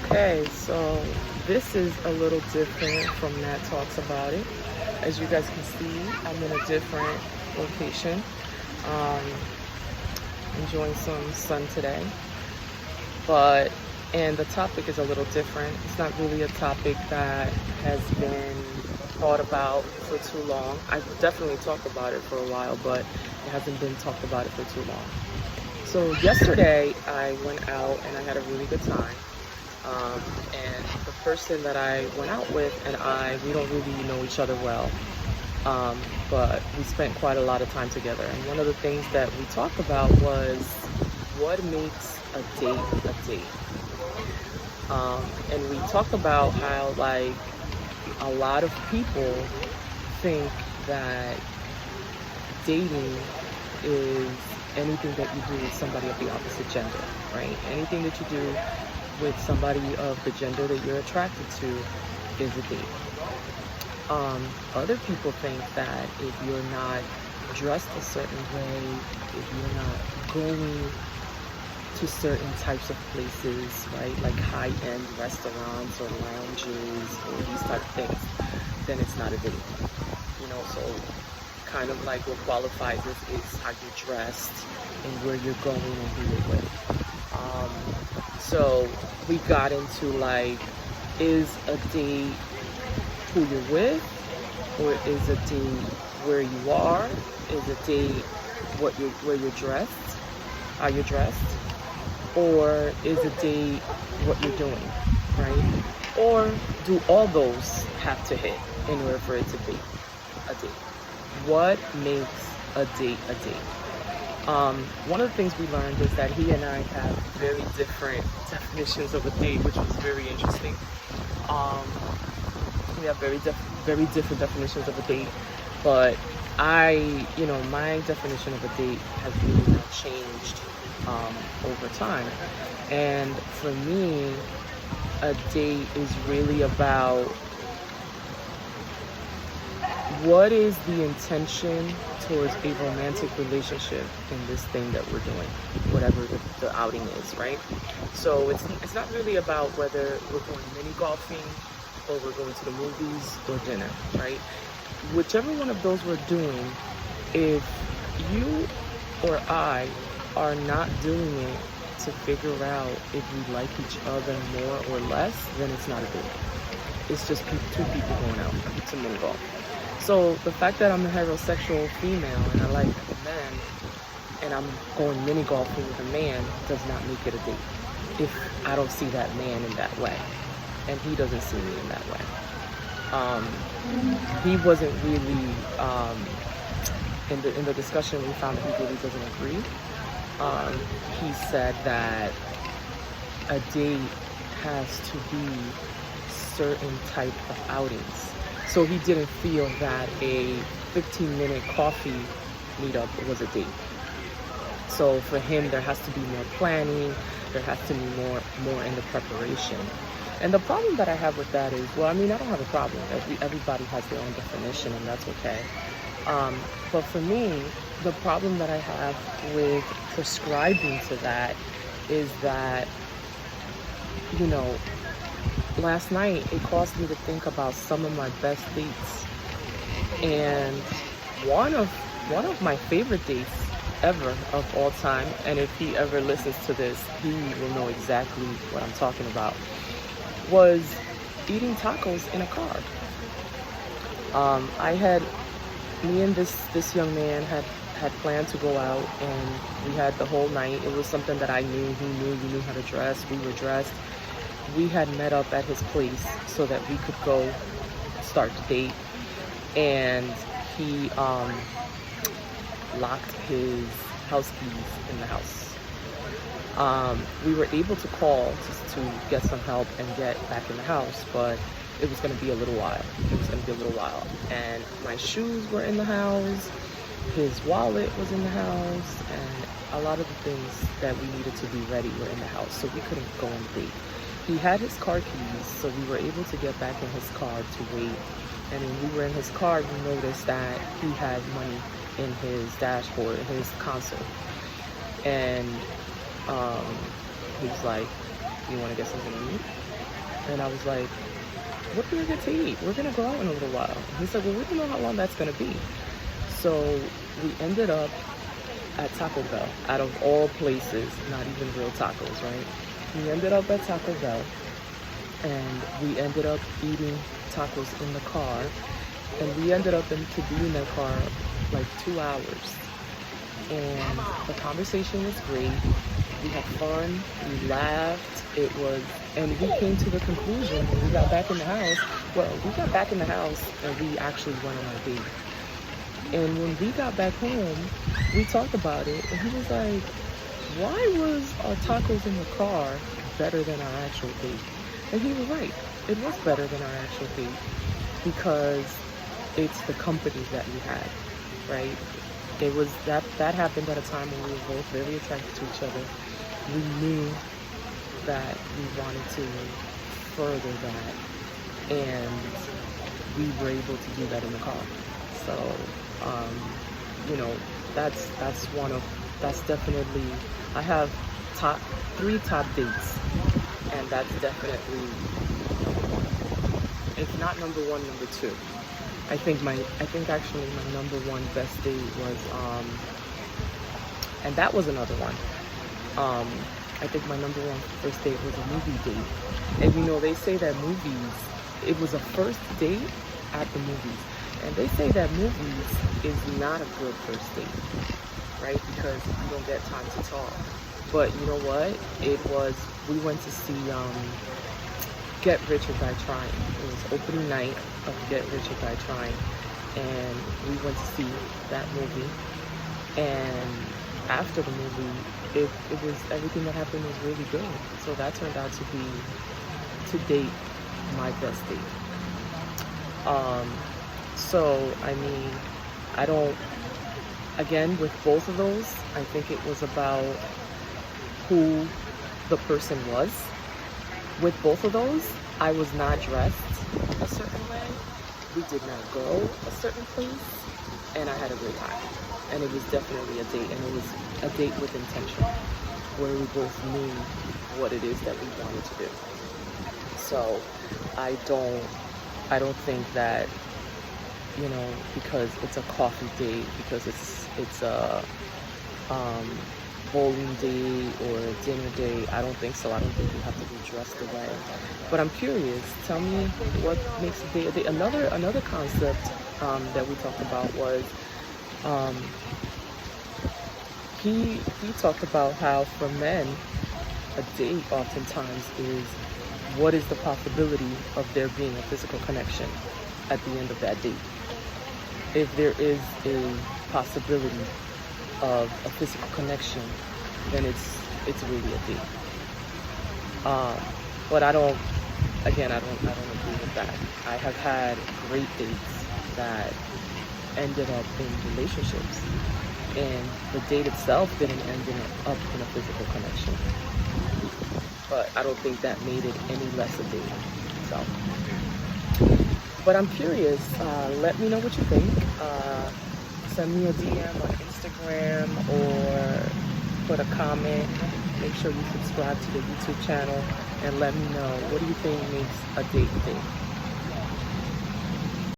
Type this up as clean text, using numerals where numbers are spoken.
Okay, so this is a little different from Nat Talks About It. As you guys can see, I'm in a different location, um, enjoying some sun today. But, and the topic is a little different. It's not really a topic that has been thought about for too long. I've definitely talked about it for a while, but it hasn't been talked about it for too long. So yesterday I went out and I had a really good time. And the person that I went out with and we don't really know each other well, but we spent quite a lot of time together. And one of the things that we talked about was what makes a date. And we talked about how, like, a lot of people think that dating is anything that you do with somebody of the opposite gender, right? Anything that you do with somebody of the gender that you're attracted to is a date. Other people think that if you're not dressed a certain way, if you're not going to certain types of places, right, like high-end restaurants or lounges or these type of things, then it's not a date. So kind of like what qualifies is how you're dressed and where you're going and who you're with. So we got into, like, is a date who you're with, or is a date where you are? Is a date where you're dressed, how you're dressed, or is a date what you're doing, right? Or do all those have to hit in order for it to be a date? What makes a date a date? One of the things we learned is that he and I have very different definitions of a date, which was very interesting. We have very different definitions of a date, but my definition of a date has really not changed over time. And for me, a date is really about what is the intention towards a romantic relationship in this thing that we're doing, whatever the outing is, right? So it's not really about whether we're going mini golfing or we're going to the movies or dinner, right? Whichever one of those we're doing, if you or I are not doing it to figure out if we like each other more or less, then it's not a date. It's just two people going out to mini golf. So the fact that I'm a heterosexual female and I like men and I'm going mini golfing with a man does not make it a date if I don't see that man in that way and he doesn't see me in that way. He wasn't really in the discussion. We found that he really doesn't agree. He said that a date has to be certain type of outings. So he didn't feel that a 15-minute coffee meetup was a date. So for him, there has to be more planning. There has to be more in the preparation. And the problem that I have with that is, I don't have a problem. Everybody has their own definition, and that's okay. But for me, the problem that I have with prescribing to that is that, last night it caused me to think about some of my best dates, and one of my favorite dates ever of all time, and if he ever listens to this, he will know exactly what I'm talking about, was eating tacos in a car. Me and this young man had planned to go out, and we had the whole night. It was something that I knew. He knew how to dress. We were dressed. We had met up at his place so that we could go start the date, and he locked his house keys in the house. We were able to call to get some help and get back in the house, but it was going to be a little while. And my shoes were in the house, his wallet was in the house, and a lot of the things that we needed to be ready were in the house, so we couldn't go on the date. He had his car keys, so we were able to get back in his car to wait. And when we were in his car, we noticed that he had money in his dashboard, in his console. And he was like, you want to get something to eat? And I was like, what are we gonna get to eat? We're gonna go out in a little while. And he said, well, we don't know how long that's gonna be. So we ended up at Taco Bell, out of all places, not even real tacos, right? We ended up at Taco Bell, and we ended up eating tacos in the car, and we ended up to be in that car like 2 hours. And the conversation was great. We had fun, we laughed, and we came to the conclusion when we got back in the house, we got back in the house and we actually went on our date. And when we got back home, we talked about it, and he was like, why was our tacos in the car better than our actual date? And he was right. It was better than our actual date because it's the company that we had, right? It was that happened at a time when we were both very attracted to each other. We knew that we wanted to further that, and we were able to do that in the car. So, you know, that's definitely, I have three top dates, and that's definitely number one. It's not number one, number two. I think actually my number one best date was, and that was another one. I think my number one first date was a movie date. And you know, they say that movies, it was a first date at the movies. And they say that movies is not a good first date, right? Because you don't get time to talk. But you know what? We went to see Get Rich or Die Trying. It was opening night of Get Rich or Die Trying. And we went to see that movie. And after the movie, it was, everything that happened was really good. So that turned out to be, to date, my best date. So, I mean, again, with both of those, I think it was about who the person was. With both of those, I was not dressed a certain way. We did not go a certain place, and I had a great time. And it was definitely a date, and it was a date with intention, where we both knew what it is that we wanted to do. So I don't think that, you know, because it's a coffee date, because it's a bowling date or a dinner date, I don't think so. I don't think you have to be dressed away. But I'm curious, tell me what makes a date a date. Another concept that we talked about was, he talked about how for men, a date oftentimes is, what is the possibility of there being a physical connection at the end of that date? If there is a possibility of a physical connection, then it's really a date. But I don't agree with that. I have had great dates that ended up in relationships, and the date itself didn't end up in a physical connection. But I don't think that made it any less a date. So, but I'm curious. Let me know what you think. Send me a DM on Instagram or put a comment. Make sure you subscribe to the YouTube channel and let me know, what do you think makes a date a date?